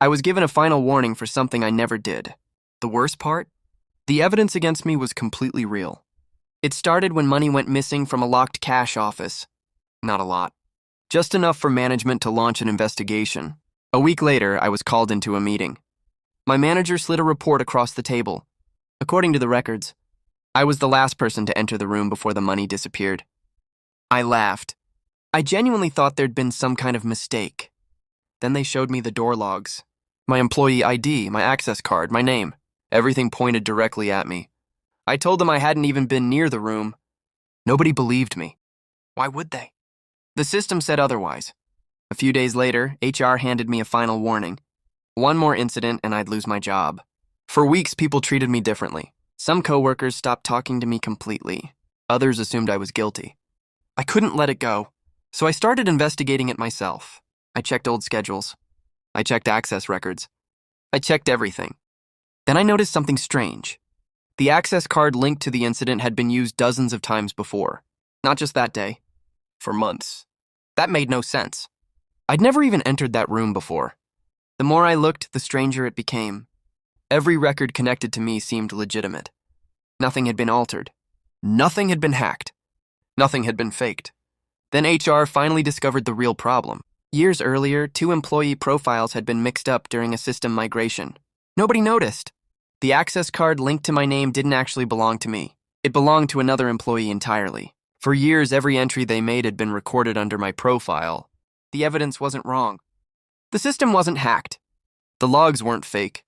I was given a final warning for something I never did. The worst part? The evidence against me was completely real. It started when money went missing from a locked cash office. Not a lot. Just enough for management to launch an investigation. A week later, I was called into a meeting. My manager slid a report across the table. According to the records, I was the last person to enter the room before the money disappeared. I laughed. I genuinely thought there'd been some kind of mistake. Then they showed me the door logs. My employee ID, my access card, my name. Everything pointed directly at me. I told them I hadn't even been near the room. Nobody believed me. Why would they? The system said otherwise. A few days later, HR handed me a final warning. One more incident and I'd lose my job. For weeks, people treated me differently. Some coworkers stopped talking to me completely. Others assumed I was guilty. I couldn't let it go, so I started investigating it myself. I checked old schedules. I checked access records. I checked everything. Then I noticed something strange. The access card linked to the incident had been used dozens of times before. Not just that day. For months. That made no sense. I'd never even entered that room before. The more I looked, the stranger it became. Every record connected to me seemed legitimate. Nothing had been altered. Nothing had been hacked. Nothing had been faked. Then HR finally discovered the real problem. Years earlier, 2 employee profiles had been mixed up during a system migration. Nobody noticed. The access card linked to my name didn't actually belong to me. It belonged to another employee entirely. For years, every entry they made had been recorded under my profile. The evidence wasn't wrong. The system wasn't hacked. The logs weren't fake.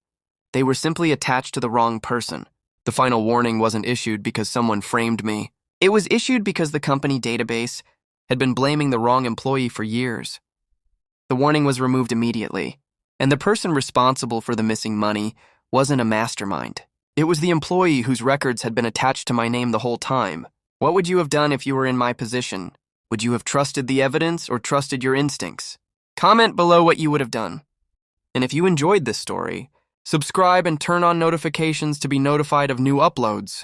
They were simply attached to the wrong person. The final warning wasn't issued because someone framed me. It was issued because the company database had been blaming the wrong employee for years. The warning was removed immediately, and the person responsible for the missing money wasn't a mastermind. It was the employee whose records had been attached to my name the whole time. What would you have done if you were in my position? Would you have trusted the evidence or trusted your instincts? Comment below what you would have done. And if you enjoyed this story, subscribe and turn on notifications to be notified of new uploads.